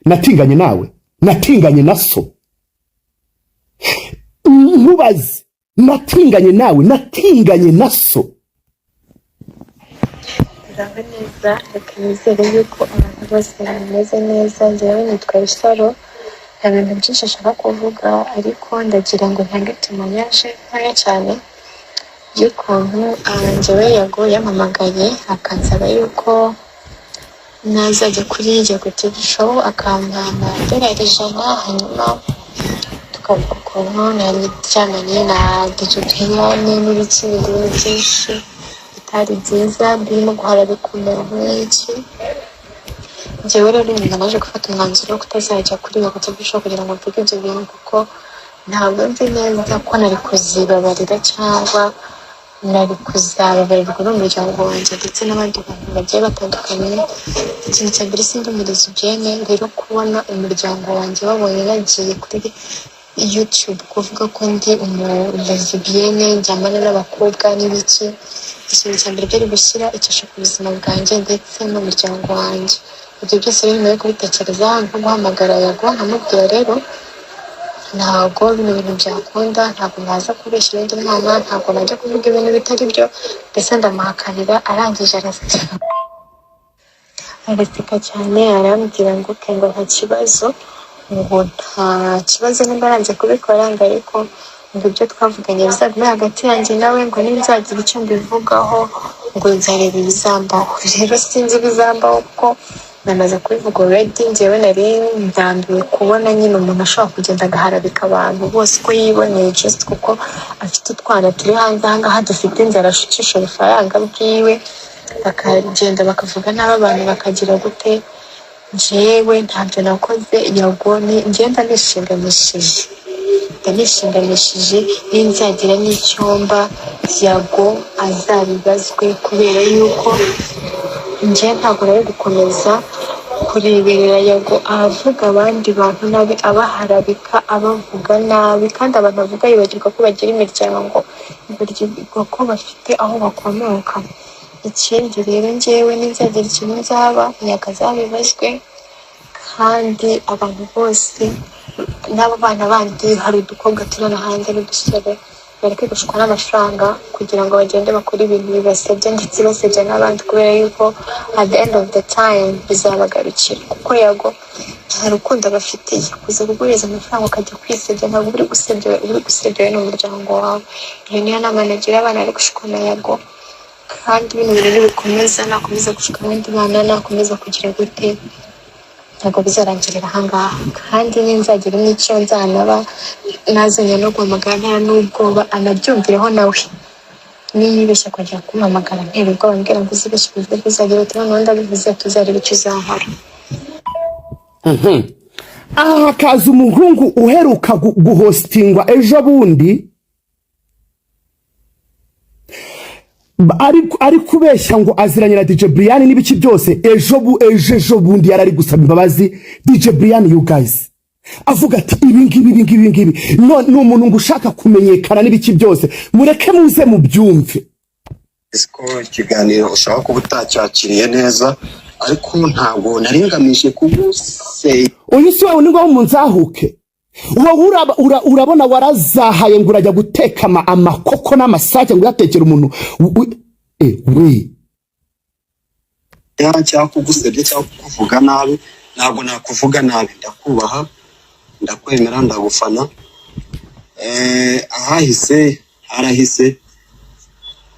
natinganye nawe, natinganye na so. Nkubaze, natinganye nawe, natinganye na so. Uraba neza, reka nizere yuko abantu bose bameze neza. Njyewe nitwa Isaro, nta bintu byinshi ashaka kuvuga, ariko ndagira ngo ntange tumanyaje ntoya cyane y'ukuntu njyewe Yago yampamagaye akansaba yuko nazajya kuri Yago TV show akampa amadolari 100, hanyuma tukavuga ukuntu nari ryamanye na DJ Brian n'ibikindi byinshi bitari byiza birimo guharabika umuntu n'iki. Njyewe rero nyuma naje gufata umwanzuro wo kutazajya kuri Yago TV show kugira ngo mvuge ibyo bintu, kuko ntabwo nzi neza ko nari kuzibabarira cyangwa nari kuzababarirwa n'umuryango wanjye ndetse n'abandi bantu bagiye batandukanye. Ikintu cya mbere sindumiriza ibyene, rero kubona umuryango wanjye babonye nagiye kuri YouTube kuvuga ko ndi lesbienne njyamana n'abakobwa n'ibiki, ikintu cya mbere byari gushyira icyasha ku buzima bwanjye ndetse n'umuryango wanjye. Ibyo byose rero nyuma yo kubitekereza nko guhamagara Yago nkamubwira rero ntabwo bino bintu byakunda, ntabwo naza kubeshyira undi mwana, ntabwo najya kuvuga ibintu bitari byo, mbese ndamuhakanira. Arangije araseka cyane, arambwira ngo ngo nta kibazo, ngo nta kibazo nimba aranze kubikora, ngo ariko ngo ibyo twavuganye bizagume hagati yanjye nawe, ngo ninzagira icyo mbivugaho ngo nzareba ibizambaho. Rero sinzi ibizambaho kuko namaze kubivuga already. Njyewe nari ndambiwe kubona nyine umuntu ashobora kugenda agaharabika abantu bose ko yiboneye just kuko afite utwana turi hanze ahangaha dufite inzara, ashukisha ifaranga bwiwe, bakagenda bakavuga nabi abantu bakagira gute. Njyewe ntabyo nakoze. Yago ngenda nishinganishije ninzagira n'icyomba Yago azabibazwe, kubera yuko njye ntabwo nari gukomeza kureberera Yago avuga abandi bantu nabi, abaharabika, abavuga nabi, kandi abantu bavuga yibagirwa ko bagira imiryango, yibagirwa ko bafite aho bakomoka. Ikindi rero njyewe ninzagira ikintu nzaba Yago azabibazwe, kandi abantu bose n'abo bana bandi hari udukobwa turana hanze n'udusore bareke gushukwa n'amafaranga kugira ngo bagende bakora ibintu bibasebya ndetse basebya n'abandi, kubera yuko at the end of the time bizabagarukira. Kuko Yago nta rukundo abafitiye, kuza kuguriza amafaranga ukajya kwisebya, ntabwo uri gusebya n'umuryango wawe. Iyo niyo nama nagira abana bari gushukwa na Yago, kandi bino bintu bikomeza, nakomeza gushuka abandi bana, nakomeza kugira gute, ntabwo bizarangirira ahangaha. Kandi ninzagira n'icyo nzanaba nazanye no guhamagara nta n'ubwoba, anabyumvireho nawe niyibeshya kujya kumpamagara ntera ubwoba, mbwira ngo uzibeshye kuvuga ko uzagira uti noneho ndabivuze tuzareba icyo uzankora. Aha hakaza umuhungu uheruka guhostingwa ejo bundi, ari kubeshya ngo aziranye na DJ Brian n'ibiki byose. Ejo bundi yarari gusaba imbabazi DJ Brian, you guys, avuga ati ibi ngibi ni umuntu ngo ushaka kumenyekana n'ibiki byose, mureke muze mu byumve. Ko ikiganiro ushaka kuba utacyakiriye neza, ariko ntabwo naringamije kuguse. Uyu si wawe ngo umunzahuke, wowe urabona warazahaye ngo urajya guteka amakoko n'amasake ngo yatekera umuntu we cyangwa kugusebya cyangwa kuvuga nabi. Ntabwo nakuvuga nabi, ndakubaha, ndakwemera, ndagufana. Ahahise harahise,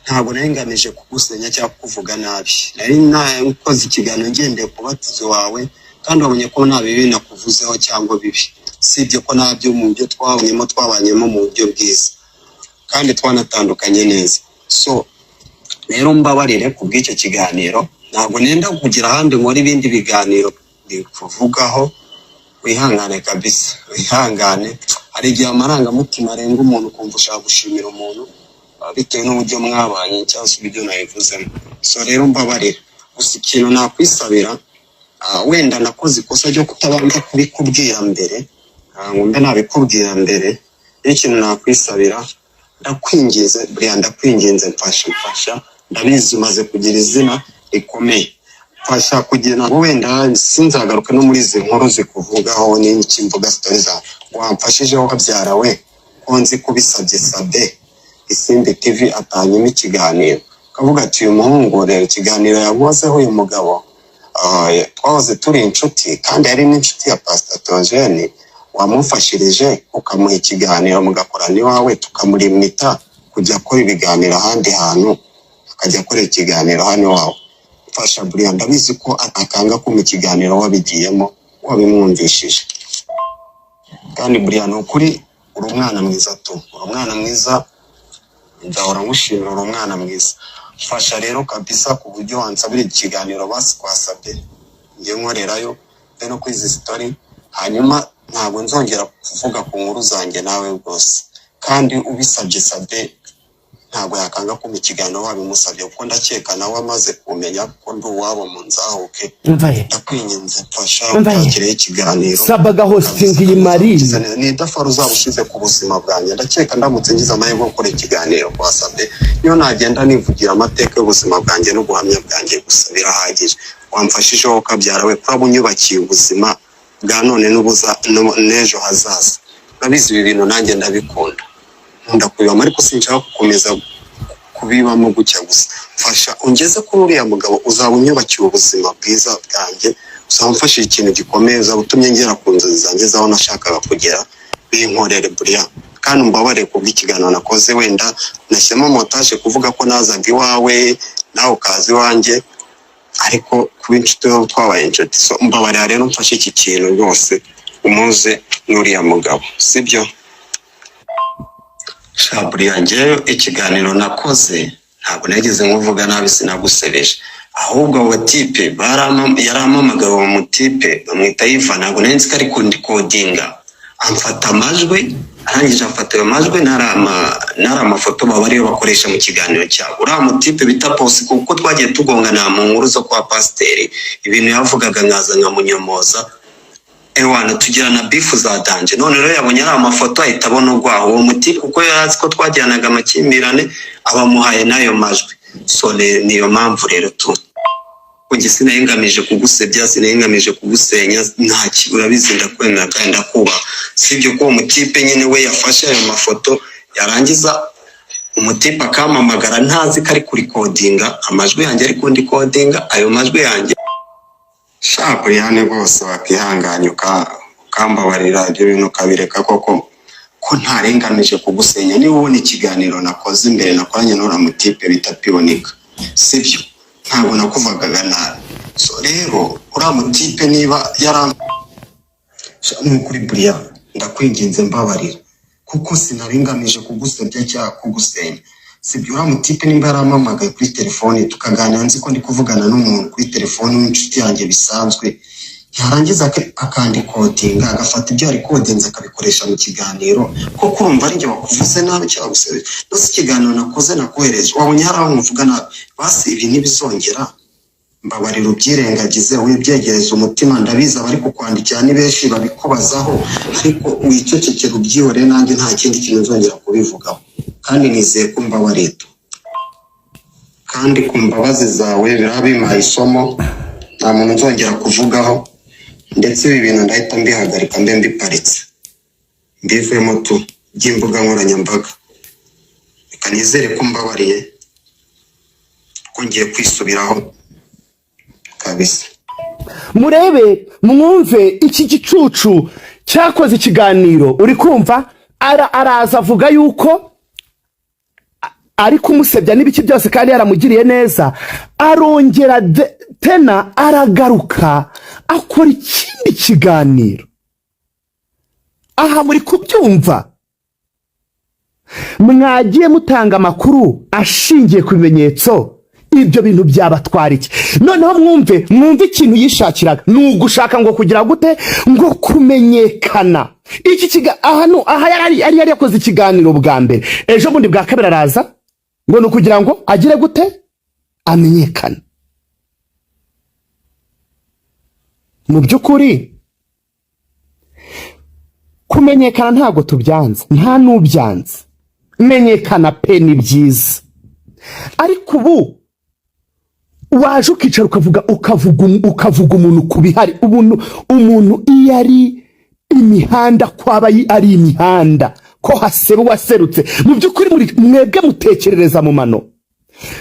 ntabwo naringamije kugusenya cyangwa kuvuga nabi. Nari nakoze ikiganiro ngendeye ku batizo wawe, kandi wabonye ko nta bibi nakuvuzeho cyangwa bibi, sibyo ko nabyo mu byo twabanyemo mu buryo bwiza kandi twanatandukanye neza. So rero mbabarire ku bw'icyo kiganiro, ntabwo nenda kugira ahandi nkora ibindi biganiro kuvugaho. Wihangane kabisa, wihangane. Hari igihe amarangamutima arenga umuntu kumva ushaka gushimira umuntu bitewe n'uburyo mwabanye cyangwa se uburyo nabivuzemo. So rero mbabarire, gusa ikintu nakwisabira, wenda nakoze ikosa ryo kutabanza kubikubwira mbere, ngombe nabikubwira mbere. Ikintu nakwisabira, ndakwinginze Brian, ndakwinginze, mfasha. Ndabizi umaze kugira izina rikomeye, fasha kugira ngo wenda sinzagaruka no muri izi nkuru zikuvugaho n'iki mvuga stories za wamfashijeho kabyara we konzi kubisabye sabe Isimbi TV atanyuma ikiganiro kavuga ati uyu muhungu rero ikiganiro yagozeho uyu mugabo twahoze turi inshuti kandi ari n'inshuti ya Pastor Tongene wamufashirije ukamuha ikiganiro mugakorana iwawe tukamurimita kujya akora ibiganiro ahandi hantu akajya akora ikiganiro hano wawe fasha Brian ndabizi ko akanga ko mu kiganiro wabigiyemo wabimwumvishije kandi Brian ukuri uri umwana mwiza tu uri umwana mwiza ndahora ngushimira uri umwana mwiza fasha rero kabisa ku buryo wansabira ikiganiro basi kwasabye ngiye nkorerayo no kwizi story hanyuma ntabwo nzongera kuvuga ku nkuru zanjye nawe rwose kandi ubisabye sabe ntabwo yakanga ko mu kiganiro wabimusabye kuko ndakeka nawe amaze kumenya ko ndi uwabo mu nzahuke ndakwinginze mfasha ukagire ikiganiro sabaga hosting iyi Marie ni dafaro uzabushize ku buzima bwanjye ndakeka ndamutse ngize amahirwe yo gukora ikiganiro kwasabye niyo nagenda nivugira amateka y'ubuzima bwanjye no guhamya bwanjye gusa birahagije wamfashijeho kabyara we kuraba unyubakiye ubuzima bwa none n'ejo hazaza nabizi ibi bintu nanjye ndabikunda ndakubibamo ariko sinshaka gukomeza kubibamo gutya gusa fasha ungeze kuri uriya mugabo uzaba unyubakiye ubuzima bwiza bwanjye uzamfashira ikintu gikomeye uzabutumye ngera ku nzozi zanjye zaho nashakaga kugera binkorere Brian kandi mbabare kubw'ikiganiro nakoze wenda nashyemo montage kuvuga ko nazaga iwawe nawe ukazi wanjye ariko kuba inshuti yo twabaye inshuti so mbabare rero mfashe iki kintu rwose umuze n'uriya mugabo sibyo Shaburi yanjye ikiganiro nakoze ntabwo nageze nkuvuga nabi sinagusebeje ahubwo abo tipe yaramamagaye uwo mutipe bamwita Ivan ntabwo nzi ko ari kodinga amfata amajwi arangije amfata ayo majwi nari amafoto baba ariyo bakoresha mu kiganiro cyabo uriya mutipe bita Posi kuko twagiye tugongana mu nkuru zo kwa pasiteri ibintu yavugaga nkaza nkamunyomoza ewana tugira na bifu za danje none rero yabonye ari amafoto ahita abona ugwaho uwo muti kuko yarazi ko twajyanaga amakimbirane abamuhaye nayo majwi so niyo mpamvu rero tu kungi sinayengamije kugusebya sinayengamije kugusenya nta kibura bizinda kwemera kandi ndakuba sibyo ko umutipe nyine we yafashe ayo mafoto yarangiza umutipe akamamagara ntazi ko ari kuri kodinga amajwi yanjye ari kundi kodinga ayo majwi yanjye Shapo yane bose bakihanganya ukambabarira ibyo bintu kabireka koko ko ntarengamije kugusenya ni ubona ikiganiro nakoze imbere nakoranye n'ura mutipe bita Pionika sibyo ntabwo nakuvagaga nabi so rero ura mutipe niba kuri Brian ndakwinginze mbabarira kuko sinarengamije kugusebya cyangwa kugusenya sibyo ura mutipe nimba yaramamagaye kuri telefone tukaganira nzi ko ndi kuvugana n'umuntu kuri telefone w'inshuti yanjye bisanzwe yarangiza akandikodinga agafata ibyo ari kodinze akabikoresha mu kiganiro ko kurumva ari njye wakuvuze nabi cyangwa gusebya no si ikiganiro nakoze nakohereje wabonye hari aho muvuga nabi basi ibi ntibizongera mbabarira ubyirengagize wibyegereza umutima ndabiza bari kukwandikira ni benshi babikubazaho ariko wicecekera ubyihore nanjye nta kindi kintu nzongera kubivugaho kandi nizeye ko mbabarira kandi ku mbabazi zawe birabimaye isomo nta muntu nzongera kuvugaho ndetse ibi bintu ndahita mbihagarika mbe mbiparitse mbivemo tu by'imbuga nkoranyambaga reka nizere ko mbabariye ko ngiye kwisubiraho kabisa murebe mwumve iki gicucu cyakoze ikiganiro uri kumva araza avuga yuko ari kumusebya n'ibiki byose kandi yaramugiriye neza arongera tena aragaruka akora ikindi kiganiro aha muri kubyumva mwagiye mutanga amakuru ashingiye ku bimenyetso ibyo bintu byabatwara iki noneho mwumve ikintu yishakiraga ni ugushaka ngo kugira gute ngo kumenyekana iki aha yari yakoze ikiganiro bwa mbere ejo bundi bwa kabiri araza ngo ni ukugira ngo agire gute amenyekane mu by'ukuri kumenyekana ntabwo tubyanze nta n'ubyanze menyekana pe ni byiza ariko ubu waje ukicara ukavuga umuntu kubihari umuntu iyo ari imihanda kwaba ari imihanda ko hasebe waserutse mu byukuri mwebwe mutekerereza mu mano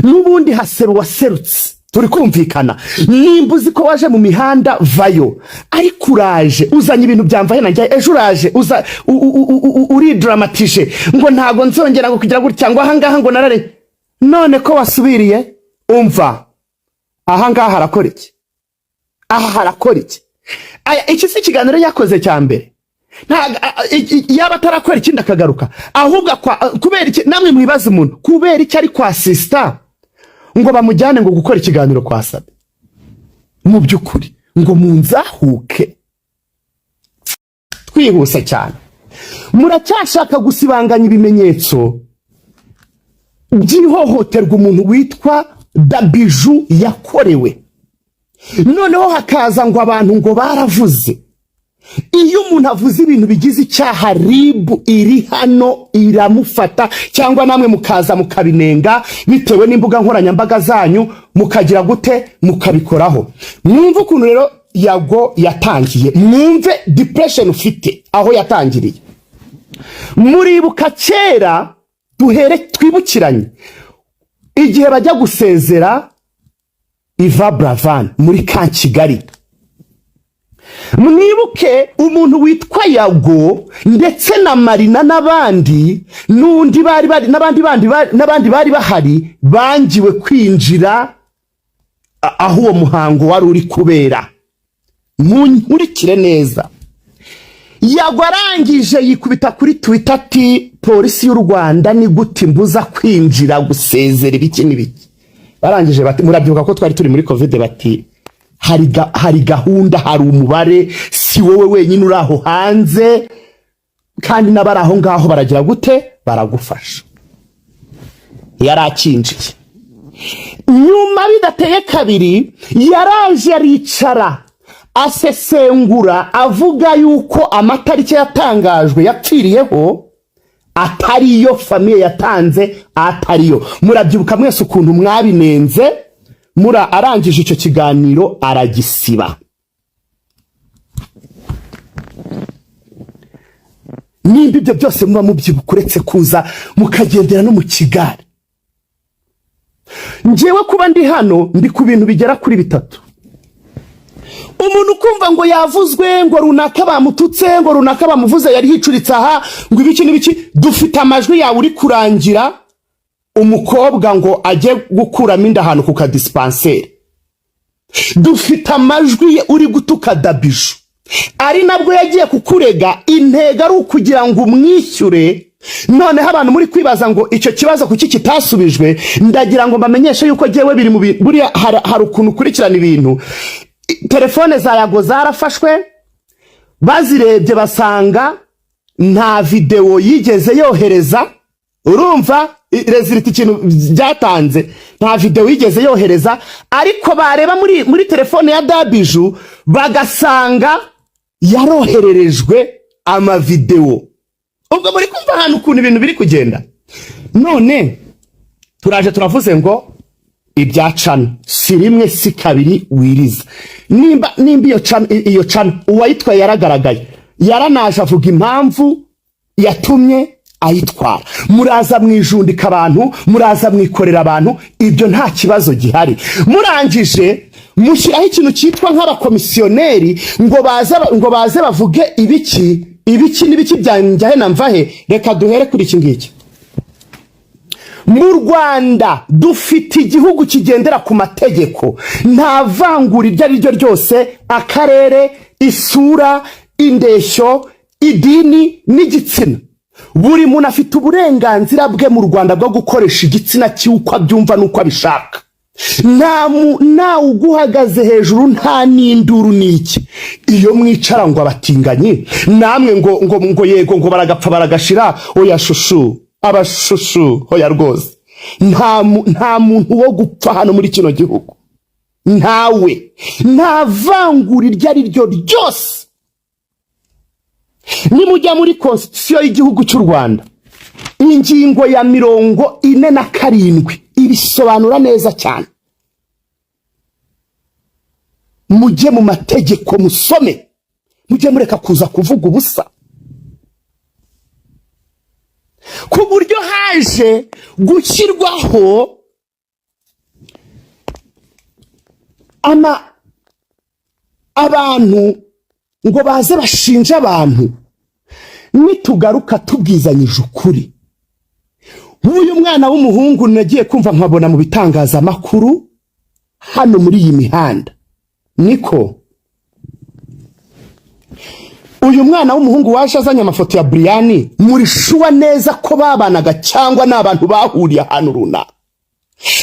n'ubundi hasebe waserutse turi kumvikana nimba uzi ko waje mu mihanda vayo ariko uraje uzanye ibintu byamvahe nanjye ejo uraje uridramatije ngo ntago nzongera ngo kugira gutya ngo ahangaha ngo narare none ko wasubiriye umva ahangaha harakora iki aha harakora iki iki si ikiganiro yakoze cya mbere yaba atarakora ikindi akagaruka ahubwo kubera iki namwe mwibaza umuntu kubera iki ari kwa sister ngo bamujyane ngo gukora ikiganiro kwa Sabe mu byukuri ngo munzahuke twihuse cyane muracyashaka gusibanganya ibimenyetso by'ihohoterwa umuntu witwa Dabiju yakorewe noneho hakaza ngo abantu ngo baravuze iyo umuntu avuze ibintu bigize icyaha RIB iri hano iramufata cyangwa namwe mukaza mukabinenga bitewe n'imbuga nkoranyambaga zanyu mukagira gute mukabikoraho mwumve ukuntu rero Yago yatangiye mwumve depression ufite aho yatangiriye muribuka kera twibukiranye igihe bajya gusezera Iva Buravan muri ka Kigali mwibuke umuntu witwa Yago ndetse na Marina n'abandi n'undi n'abandi bari bahari bangiwe kwinjira aho uwo muhango wari uri kubera nkurikire neza Yago arangije yikubita kuri Twitter ati polisi y'u Rwanda ni gute mbuza kwinjira gusezera ibiki n'ibiki barangije bati murabyibuka ko twari turi muri covid bati hari gahunda hari umubare si wowe wenyine uri aho hanze kandi n'abari aho ngaho baragira gute baragufasha yarakinjiye nyuma bidateye kabiri yaraje aricara asesengura avuga yuko amatariki yatangajwe yapfiriyeho atariyo famiye yatanze atariyo murabyibuka mwese ukuntu mwabinenze arangije icyo kiganiro aragisiba nimba ibyo byose muba mubyibuka uretse kuza mukagendera no mu Kigali njyewe kuba ndi hano ndi ku bintu bigera kuri 3 umuntu kumva ngo yavuzwe ngo runaka bamututse ngo runaka bamuvuze yari hicuritse aha ngo ibiki n'ibiki dufite amajwi yawe uri kurangira umukobwa ngo ajye gukuramo inda hano ku kadispensaire dufite amajwi uri gutuka Dabiju ari nabwo yagiye kukurega intego ari ukugira ngo umwishyure noneho abantu muri kwibaza ngo icyo kibazo kuki kitasubijwe ndagira ngo mbamenyeshe yuko jewe biri mu buriya hari ukuntu kurikirana ibintu telefone za Yago zarafashwe bazirebye basanga nta video yigeze yohereza urumva result ikintu byatanze nta video yigeze yohereza ariko bareba muri telefone ya Dabiju bagasanga yarohererejwe ama video ubwo muri kumva ahantu ukuntu ibintu biri kugenda none turaje turavuze ngo ibyacana si rimwe si kabiri wiriza nimba iyo cana uwayitwaye yaragaragaye yaranaje avuga impamvu yatumye ayitwara muraza mwijundika abantu muraza mwikorera abantu ibyo nta kibazo gihari murangije mushyiraho ikintu cyitwa nk'abakomisiyoneri ngo baze bavuge ibiki n'ibiki byanjyahe na mvahe reka duhere kuri iki ngiki mu Rwanda dufite igihugu kigendera ku mategeko nta vangura iryo ari ryo ryose akarere isura indeshyo idini n'igitsina buri muntu afite uburenganzira bwe mu Rwanda bwo gukoresha igitsina cy'uko abyumva n'uko abishaka nta uguhagaze hejuru nta n'induru n'iki iyo mwicara ngo abatinganyi namwe ngo yego ngo baragapfa baragashira oya shushu abashushu hoya rwose nta muntu wo gupfa hano muri kino gihugu ntawe nta vangura iryo ari ryo ryose nimujya muri constitution y'igihugu cy'u Rwanda ingingo ya 47 ibisobanura neza cyane mujye mu mategeko musome, mujye mureka kuza kuvuga ubusa. Ku buryo haje gushyirwaho abantu ngo baze bashinja abantu, nitugaruka tubwizanyije ukuri. Uyu mwana w'umuhungu nagiye kumva nkabona mu bitangazamakuru hano muri iyi mihanda, niko uyu mwana w'umuhungu waje azanye amafoto ya Brian, muri shuwa neza ko babanaga cyangwa n'abantu bahuriye ahantu runaka.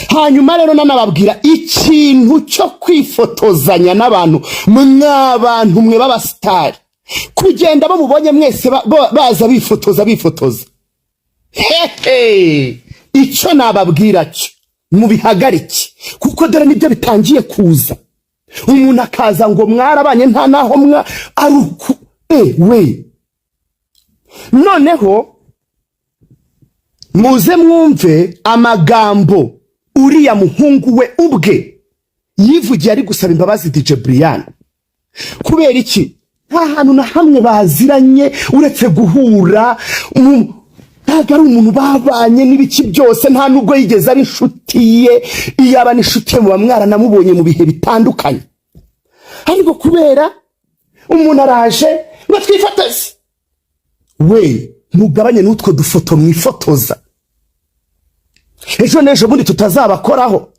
Hanyuma rero nanababwira ikintu cyo kwifotozanya n'abantu, mw'abantu mwe b'abasitari, kugenda bamubonye mwese baza bifotoza. Icyo nababwira cyo mubihagarike, kuko dore nibyo bitangiye kuza. Umuntu akaza ngo mwarabanye nta naho aruku we. Noneho muze mwumve amagambo uriya muhungu we ubwe yivugiye ari gusaba imbabazi DJ Brian. Kubera iki? Nta hantu na hamwe baziranye uretse guhura. Ntabwo ari umuntu babanye n'ibiki byose, nta nubwo yigeze ari inshuti ye. Iyo aba n'inshuti ye muba mwaranamubonye mu bihe bitandukanye. Ariko kubera umuntu araje ngo twifotoze, we mugabanye n'utwo dufoto mwifotoza. Ejo n'ejo bundi tutazabakoraho,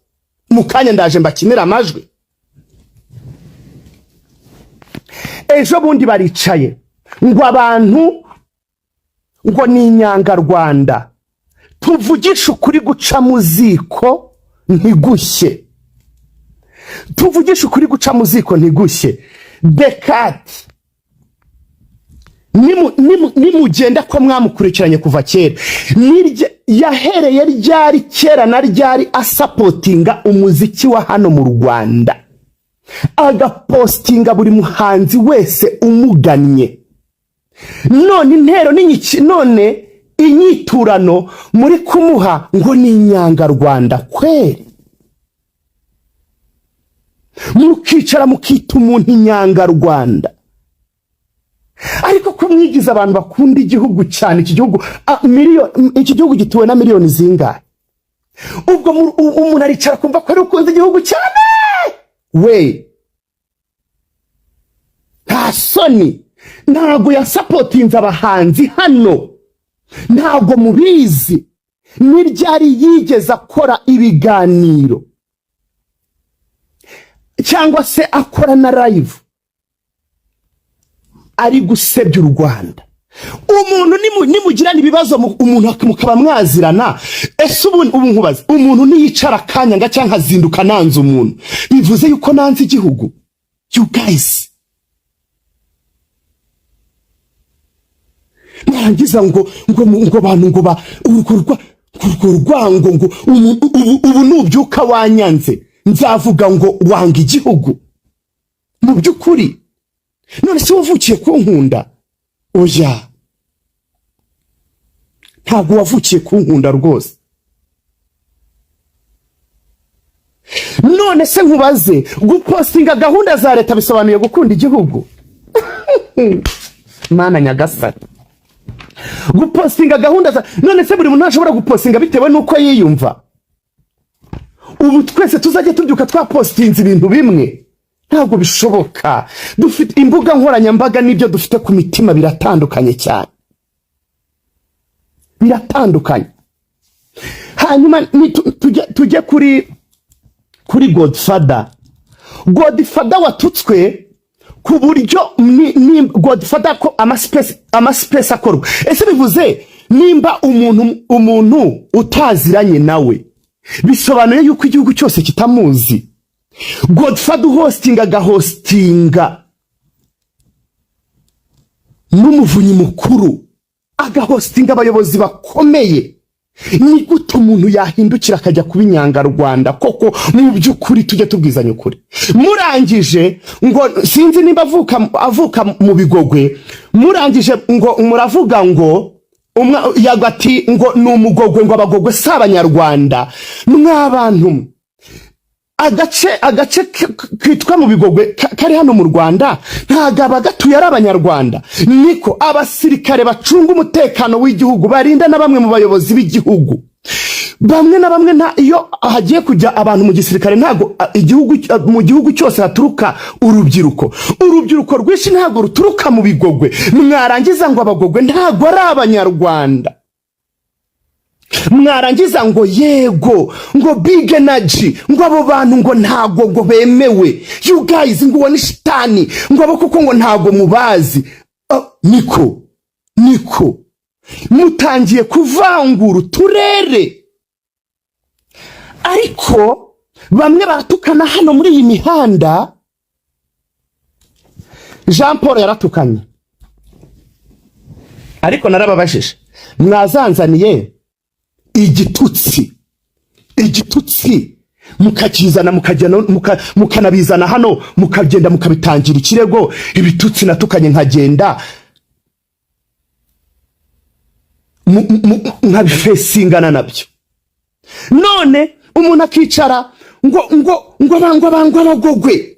mu kanya ndaje mbakinira amajwi. Ejo bundi baricaye ngo abantu ngo ni inyangarwanda, tuvugisha ukuri guca mu ziko ntigushye. Tuvugisha ukuri guca mu ziko ntigushye. Dekati nimugenda ko mwamukurikiranye kuva kera, yahereye ryari kera na ryari asapotinga umuziki wa hano mu Rwanda, agapostinga buri muhanzi wese umugannye. None intero none inyiturano muri kumuha ngo ni inyangarwanda kweri, mukicara mukita umuntu inyangarwanda. Ariko kumwigiza abantu bakunda igihugu cyane, iki gihugu gituwe na miliyoni zingahe? Ubwo umuntu aricara kumva ko ari ukunda igihugu cyane, we nta soni. Ntago yasapotinze abahanzi hano, ntago mubizi. Niryari yigeze akora ibiganiro cyangwa se akora na live ari gusebya u Rwanda? Umuntu nimugirana ibibazo umuntu mukaba mwazirana, ese ubu nkubaza, umuntu niyicara kanyanga cyangwa azinduka nanze umuntu, bivuze yuko nanze igihugu? You guys, narangiza ngo abantu ngo urwo rwango ngo ubu nubyuka wanyanze nzavuga ngo wanga igihugu. Mu by'ukuri none se wavukiye kunkunda? Oya, ntabwo wavukiye kunkunda rwose. None se nkubaze, gupostinga gahunda za leta bisobanuye gukunda igihugu? Mana nyagasani, gupostinga gahunda none se buri muntu ashobora gupostinga bitewe nuko yiyumva? Ubu twese tuzajye tubyuka twapostinze ibintu bimwe? Ntabwo bishoboka. Dufite imbuga nkoranyambaga, nibyo dufite ku mitima biratandukanye cyane, biratandukanye. Hanyuma tujye kuri Godfather. Godfather watutswe ku buryo ni Godfather ko amaspace akorwa. Ese bivuze nimba umuntu utaziranye nawe, bisobanuye yuko igihugu cyose kitamuzi? Godfather agahostinga n'umuvunyi mukuru, agahostinga abayobozi bakomeye. Ni gute umuntu yahindukira akajya kuba inyangarwanda? Koko mu by'ukuri tujye tubwizanya ukuri. Murangije ngo sinzi nimba avuka mu Bigogwe, murangije ngo muravuga ngo yagati ngo ni umugogwe, ngo abagogwe si abanyarwanda. Mwabantu agace kitwa mu Bigogwe kari hano mu Rwanda ntagaba gatuye ari abanyarwanda. Niko abasirikare bacunga umutekano w'igihugu barinda na bamwe mu bayobozi b'igihugu. Bamwe na bamwe iyo hagiye kujya abantu mu gisirikare ntago mu gihugu cyose haturuka urubyiruko rwinshi ntago ruturuka mu Bigogwe. Mwarangiza ngo abagogwe ntago ari abanyarwanda, mwarangiza ngo yego ngo big energy ngo abo bantu ngo ntago ngo bemewe, you guys ngo wani shitani ngo abo kuko ngo ntago mubazi. Niko mutangiye kuvangura uturere. Ariko bamwe baratukana hano muri iyi mihanda. Jean Paul yaratukanye, ariko narababajije mwazanzaniye igitutsi mukakizana mukanabizana hano mukagenda mukabitangira ikirego. Ibitutsi natukanye nkagenda nkabifesingana nabyo. None umuntu akicara ngo abagogwe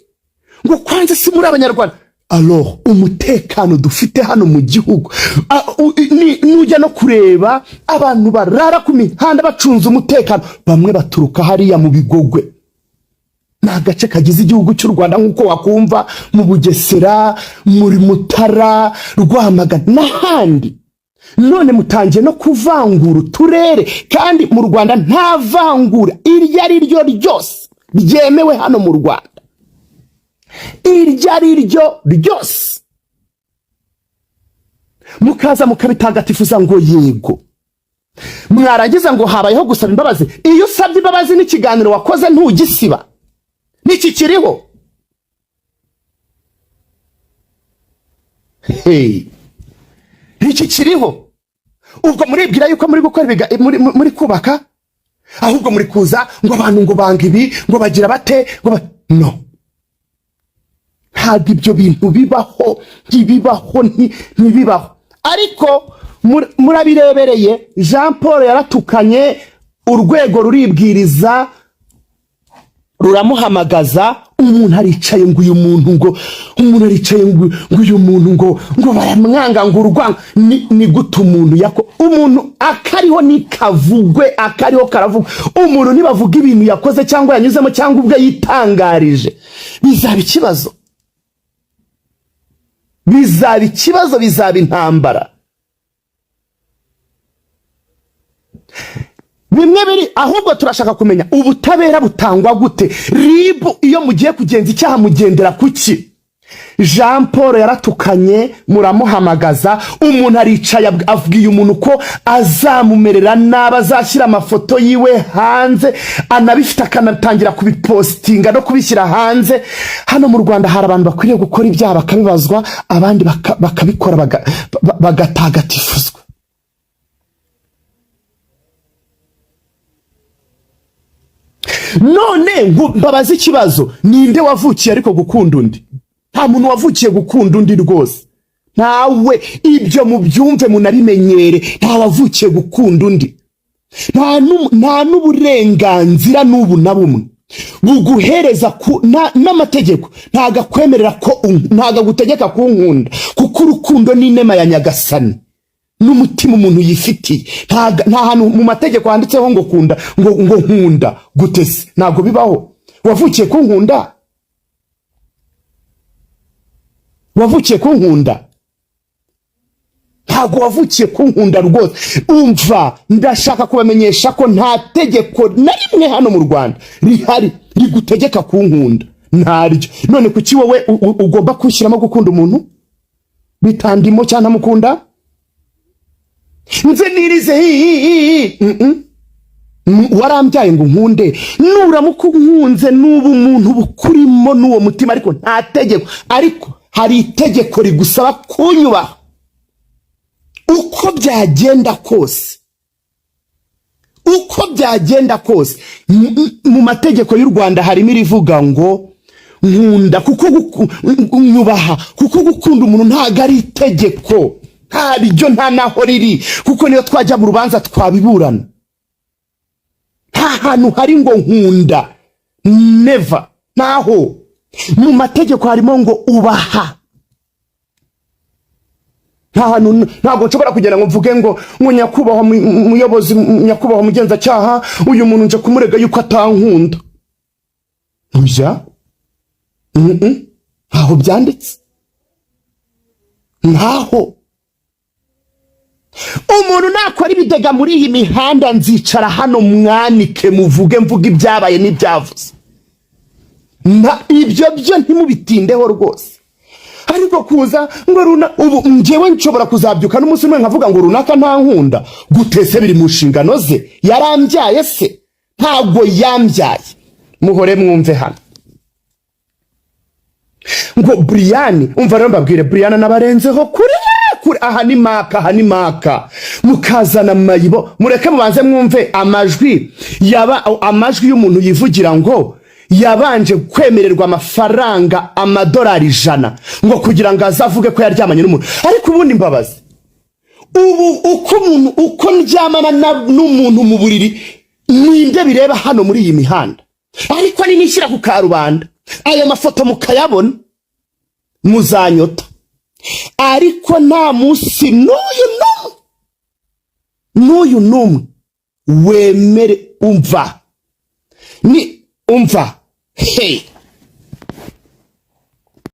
ngo kwanza si muri abanyarwanda. Alors umutekano dufite hano mu gihugu, nujya no kureba abantu barara ku mihanda bacunze umutekano, bamwe baturuka hariya mu Bigogwe. Nta gace kagize igihugu cy'u Rwanda nk'uko wakumva mu Bugesera, muri Mutara, Rwamagana n'ahandi. None mutangiye no kuvangura uturere, kandi mu Rwanda nta vangura iryo ari ryo ryose ryemewe hano mu Rwanda. Iryo ari ryo ryose mukaza mukabitagatifuza ngo yego. Mwarangiza ngo habayeho gusaba imbabazi. Iyo usabye imbabazi n'ikiganiro wakoze ntugisiba, niki kiriho. Niki kiriho. Ubwo muribwira yuko muri gukora muri kubaka, ahubwo muri kuza ngo abantu ngo banga ibi ngo bagira bate ngo no. Ntabwo ibyo bintu bibaho, ntibibaho. Ariko murabirebereye, Jean Paul yaratukanye, urwego ruribwiriza ruramuhamagaza. Umuntu aricaye ngo uyu muntu ngo baramwanga ngo urwanga. Ni gute umuntu umuntu akariho nikavugwe, akariho karavugwa. Umuntu nibavuga ibintu yakoze cyangwa yanyuzemo cyangwa ubwe yitangarije, bizaba ikibazo, bizaba intambara. Bimwe biri ahubwo turashaka kumenya ubutabera butangwa gute. Ribu iyo mugiye kugenza icyaha mugendera kuki? Jean Paul yaratukanye, muramuhamagaza. Umuntu aricaye avugiye umuntu ko azamumerera nabi, azashyira amafoto yiwe hanze, anabifite akanatangira kubipostinga no kubishyira hanze. Hano mu Rwanda hari abantu bakwiriye gukora ibyaha bakabibazwa, abandi bakabikora bagatagatifuzwa. None mbabaza ikibazo, ninde wavukiye ariko gukunda undi? Nta muntu wavukiye gukunda undi rwose. Nawe ibyo mubyumve munabimenyere, nta wavukiye gukunda undi. Nta n'uburenganzira n'ubu na bumwe buguhereza n'amategeko ntagakwemerera ko ntagagutegeka kunkunda, kuko urukundo ni inema ya Nyagasani n'umutima umuntu yifitiye. Nta hantu mu mategeko handitseho ngo kunda ngo nkunda gutese. Ntago bibaho. Wavukiye kunkunda? Wavukiye kunkunda? Ntago wavukiye kunkunda rwose. Umva, ndashaka kubamenyesha ko nta tegeko na rimwe hano mu Rwanda rihari rigutegeka kunkunda. Ntaryo. None kuki wowe ugomba kwishyiramo gukunda umuntu bitandimo cyane mukunda? Nze nirize warambyaye ngo nkunde, nuramuka nkunze n'ubu umuntu bukurimo n'uwo mutima, ariko nta tegeko. Ariko hari itegeko rigusaba kunyubaha uko byagenda kose. Uko byagenda kose mu mategeko y'u Rwanda harimo irivuga ngo nkunda, kuko nyubaha, kuko gukunda umuntu ntago ari itegeko. Ntabyo, nta naho riri, kuko niyo twajya mu rubanza twabiburana. Nta hantu hari ngo nkunda. never. Naho mu mategeko harimo ngo ubaha. Ntabwo nshobora kugenda ngo mvuge ngo nyakubahwa muyobozi, nyakubahwa mugenzacyaha, uyu muntu nje kumurega yuko atankunda. Oya. Ntaho byanditse. Ntaho. Umuntu nakora ibidega muri iyi mihanda nzicara hano mwanike muvuge mvuga ibyabaye n'ibyavuze. Ibyo byo ntimubitindeho rwose. Ariko kuza ngo ubu njyewe nshobora kuzabyuka n'umunsi umwe nkavuga ngo runaka nta nkunda, gutese biri mu nshingano ze, yarambyaye se? Ntabwo yambyaye. Muhore mwumve hano ngo Brian, umva rero mbabwire, Brian nabarenzeho kure aha ni maka mukazana mayibo, mureke mubanze mwumve amajwi amajwi y'umuntu yivugira ngo yabanje kwemererwa amafaranga amadolari 100 ngo kugira ngo azavuge ko yaryamanye n'umuntu. Ariko ubundi mbabazi, ubu uko ndyamana n'umuntu mu buriri ninde bireba hano muri iyi mihanda? Ariko ni nishyira ku karubanda ayo mafoto mukayabona muzanyota. Ariko nta munsi n'uyu numwe wemere umva. Hey,